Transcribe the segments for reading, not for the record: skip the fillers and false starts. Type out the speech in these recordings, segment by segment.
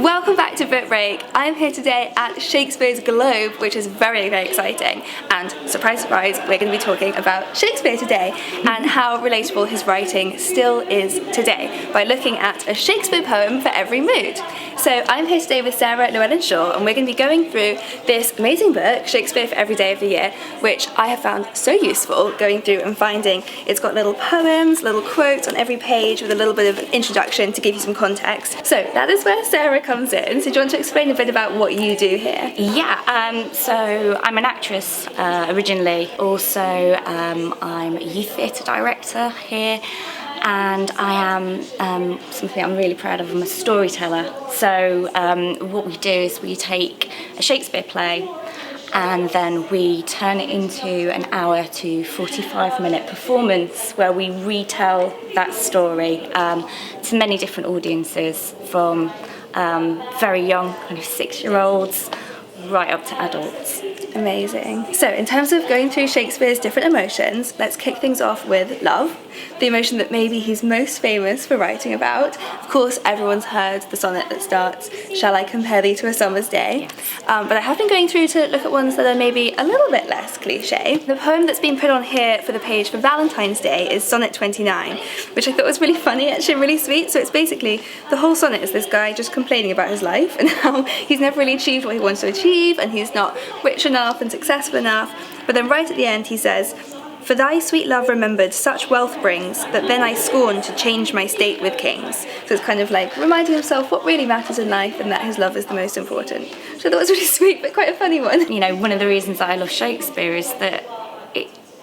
Welcome back to Book Break. I'm here today at Shakespeare's Globe, which is very, very exciting. And surprise, surprise, we're going to be talking about Shakespeare today and how relatable his writing still is today by looking at a Shakespeare poem for every mood. So I'm here today with Sarah Llewellyn-Shore, and we're going to be going through this amazing book, Shakespeare for Every Day of the Year, which I have found so useful going through and finding. It's got little poems, little quotes on every page with a little bit of an introduction to give you some context. So that is where Sarah comes in. So do you want to explain a bit about what you do here? Yeah, so I'm an actress originally. Also, I'm a youth theatre director here. And I am something I'm really proud of. I'm a storyteller. So what we do is we take a Shakespeare play and then we turn it into an hour to 45-minute performance where we retell that story to many different audiences, from very young, kind of 6-year-olds, right up to adults. Amazing. So in terms of going through Shakespeare's different emotions, let's kick things off with love, the emotion that maybe he's most famous for writing about. Of course, everyone's heard the sonnet that starts, "Shall I compare thee to a summer's day?" Yes. But I have been going through to look at ones that are maybe a little bit less cliche. The poem that's been put on here for the page for Valentine's Day is Sonnet 29, which I thought was really funny, actually really sweet. So it's basically, the whole sonnet is this guy just complaining about his life and how he's never really achieved what he wants to achieve, and he's not rich enough and successful enough. But then right at the end he says, "For thy sweet love remembered such wealth brings, that then I scorn to change my state with kings." So it's kind of like reminding himself what really matters in life and that his love is the most important. Which I thought was really sweet, but quite a funny one. You know, one of the reasons that I love Shakespeare is that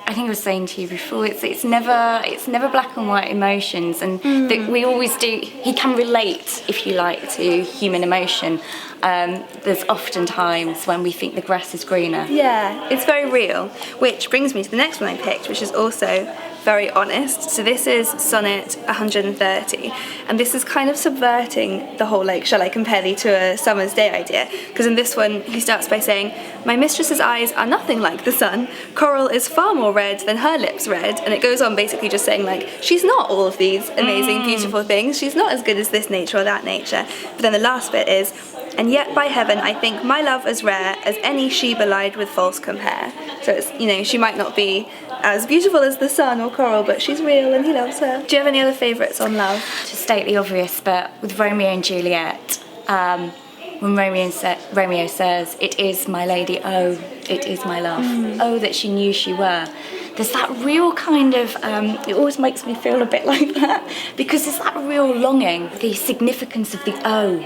I think I was saying to you before, it's never black and white emotions, and that we always do. He can relate, if you like, to human emotion. There's often times when we think the grass is greener. Yeah, it's very real. Which brings me to the next one I picked, which is also very honest. So this is Sonnet 130, and this is kind of subverting the whole like, "Shall I compare thee to a summer's day" idea, because in this one he starts by saying, "My mistress's eyes are nothing like the sun, coral is far more red than her lips red," and it goes on basically just saying like, she's not all of these amazing beautiful things, she's not as good as this nature or that nature. But then the last bit is, "And yet by heaven I think my love as rare as any she belied with false compare." So it's, you know, she might not be as beautiful as the sun or coral, but she's real and he loves her. Do you have any other favourites on love? To state the obvious, but with Romeo and Juliet, when Romeo says, "It is my lady, oh, it is my love, oh that she knew she were." There's that real kind of, it always makes me feel a bit like that, because there's that real longing, the significance of the oh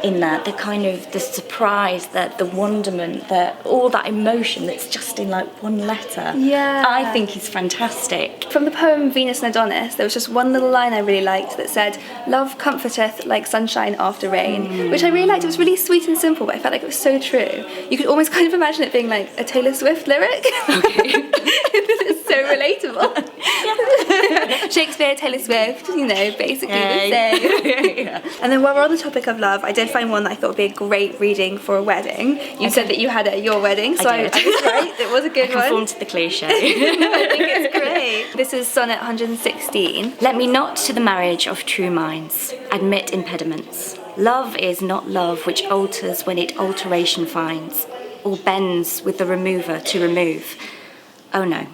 in that, the kind of the surprise, the wonderment, all that emotion that's just in like one letter. Yeah. I think it's fantastic. From the poem Venus and Adonis, there was just one little line I really liked that said, "Love comforteth like sunshine after rain," which I really liked. It was really sweet and simple, but I felt like it was so true. You could almost kind of imagine it being like a Taylor Swift lyric. Okay. It's so relatable. Shakespeare, Taylor Swift, you know, basically the same. Yeah. And then while we're on the topic of love, I did find one that I thought would be a great reading for a wedding. You said that you had it at your wedding, so I was right. It was a good one. I conformed to the cliche. I think it's great. This is Sonnet 116. "Let me not to the marriage of true minds admit impediments. Love is not love which alters when it alteration finds, or bends with the remover to remove. Oh no,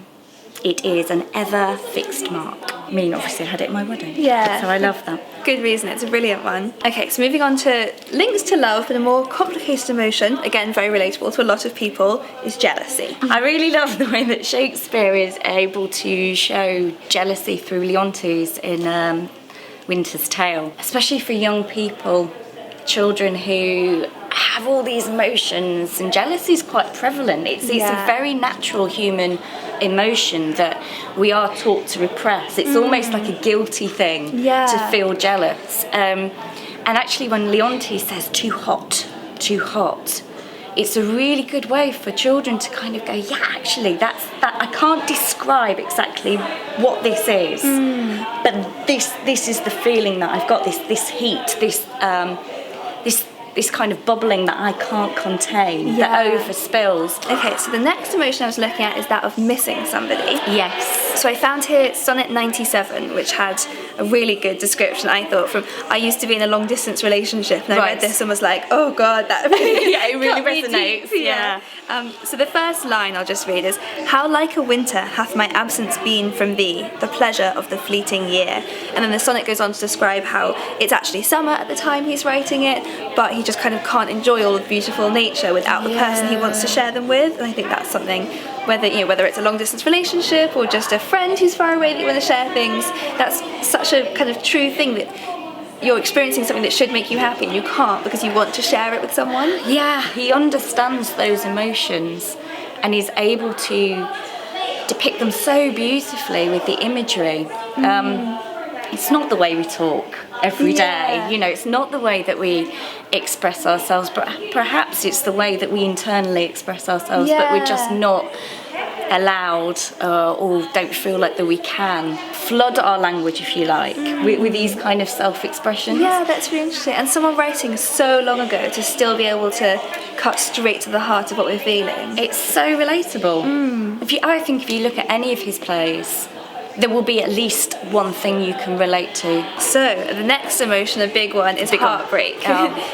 it is an ever fixed mark." I mean, obviously I had it at my wedding. Yeah. So I love that. Good reason, it's a brilliant one. Okay, so moving on to links to love, but a more complicated emotion, again very relatable to a lot of people, is jealousy. I really love the way that Shakespeare is able to show jealousy through Leontes in Winter's Tale, especially for young people, children who have all these emotions, and jealousy is quite prevalent. It's a very natural human emotion that we are taught to repress. It's almost like a guilty thing to feel jealous. And actually when Leontes says too hot, it's a really good way for children to kind of go, yeah, actually that I can't describe exactly what this is, but this is the feeling that I've got, this heat, this kind of bubbling that I can't contain, that overspills. Okay, so the next emotion I was looking at is that of missing somebody. Yes. So I found here sonnet 97, which had a really good description, I thought, from I used to be in a long distance relationship, and I read this and was like, oh god, that yeah, it really resonates. Yeah. So the first line I'll just read is, how like a winter hath my absence been from thee, the pleasure of the fleeting year. And then the sonnet goes on to describe how it's actually summer at the time he's writing it, but he just kind of can't enjoy all of beautiful nature without the person he wants to share them with. And I think that's something, whether it's a long distance relationship or just a friend who's far away that you want to share things, that's such a kind of true thing, that you're experiencing something that should make you happy and you can't because you want to share it with someone. Yeah, he understands those emotions and is able to depict them so beautifully with the imagery. It's not the way we talk every day, it's not the way that we express ourselves, but perhaps it's the way that we internally express ourselves, but we're just not allowed or don't feel like that we can flood our language, if you like, with these kind of self-expressions. Yeah, that's really interesting. And someone writing so long ago to still be able to cut straight to the heart of what we're feeling. It's so relatable. I think if you look at any of his plays, there will be at least one thing you can relate to. So the next emotion, a big one, is heartbreak.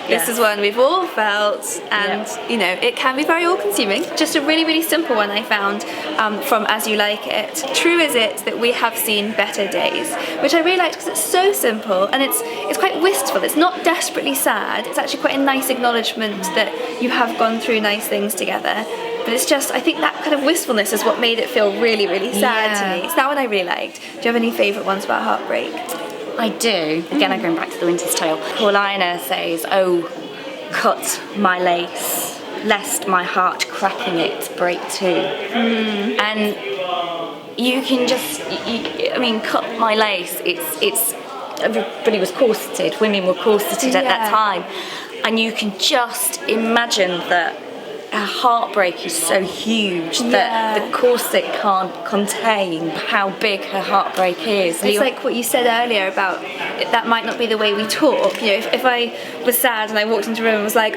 This is one we've all felt, and it can be very all-consuming. Just a really, really simple one I found from As You Like It. True is it that we have seen better days, which I really liked because it's so simple and it's quite wistful. It's not desperately sad. It's actually quite a nice acknowledgement that you have gone through nice things together. But it's just, I think that kind of wistfulness is what made it feel really, really sad to me. It's that one I really liked. Do you have any favourite ones about heartbreak? I do. Again, I'm going back to The Winter's Tale. Paulina says, oh, cut my lace, lest my heart cracking it break too. And you can just, cut my lace, it's everybody was corseted, women were corseted at that time. And you can just imagine that her heartbreak is so huge that the corset can't contain how big her heartbreak is. It's like what you said earlier about that might not be the way we talk. If I was sad and I walked into a room and was like,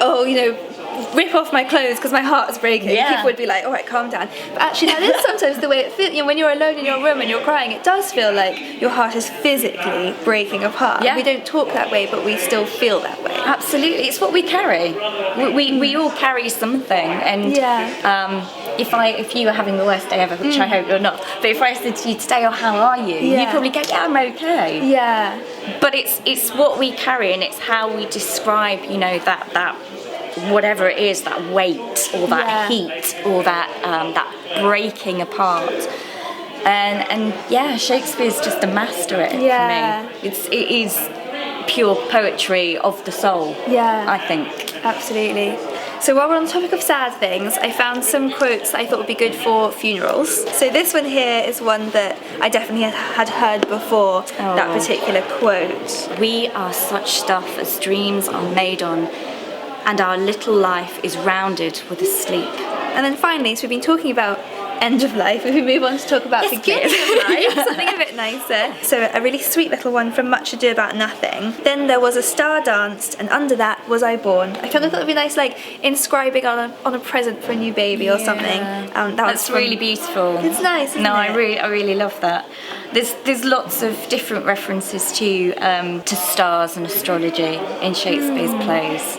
rip off my clothes because my heart's breaking, people would be like, all right, calm down. But actually that is sometimes the way it feels. When you're alone in your room and you're crying, it does feel like your heart is physically breaking apart. We don't talk that way, but we still feel that way. Absolutely, it's what we carry. We all carry something, and if you were having the worst day ever, which I hope you're not, but if I said to you today, how are you? You'd probably go, I'm okay. But it's what we carry, and it's how we describe, that whatever it is, that weight or that heat or that breaking apart. And Shakespeare's just a master at it for me. It is pure poetry of the soul, I think. Absolutely. So while we're on the topic of sad things, I found some quotes that I thought would be good for funerals. So this one here is one that I definitely had heard before, that particular quote. We are such stuff as dreams are made on, and our little life is rounded with a sleep. And then finally, so we've been talking about end of life, if we move on to talk about beginning of life, something a bit nicer. So a really sweet little one from Much Ado About Nothing. Then there was a star danced, and under that was I born. I thought it would be nice, like inscribing on a present for a new baby or something. That's really beautiful. It's nice, isn't it? I really love that. There's lots of different references to stars and astrology in Shakespeare's plays.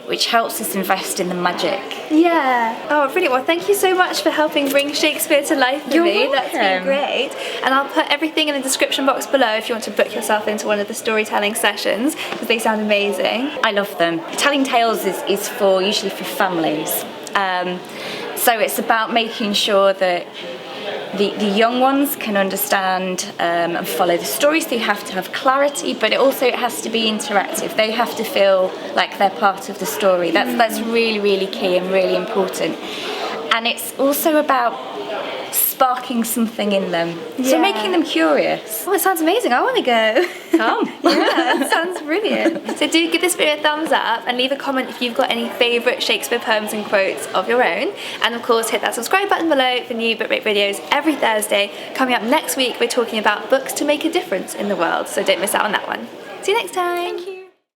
Which helps us invest in the magic. Oh, brilliant. Well, thank you so much for helping bring Shakespeare to life for me. Welcome. That's been great. And I'll put everything in the description box below if you want to book yourself into one of the storytelling sessions, because they sound amazing. I love them. Telling tales is usually for families. So it's about making sure that the young ones can understand and follow the stories. They have to have clarity, but it has to be interactive. They have to feel like they're part of the story. That's really, really key and really important. And it's also about sparking something in them, so making them curious. Oh, it sounds amazing. I want to go. Come. That sounds brilliant. So do give this video a thumbs up and leave a comment if you've got any favourite Shakespeare poems and quotes of your own. And of course hit that subscribe button below for new book rate videos every Thursday. Coming up next week, we're talking about books to make a difference in the world, so don't miss out on that one. See you next time. Thank you.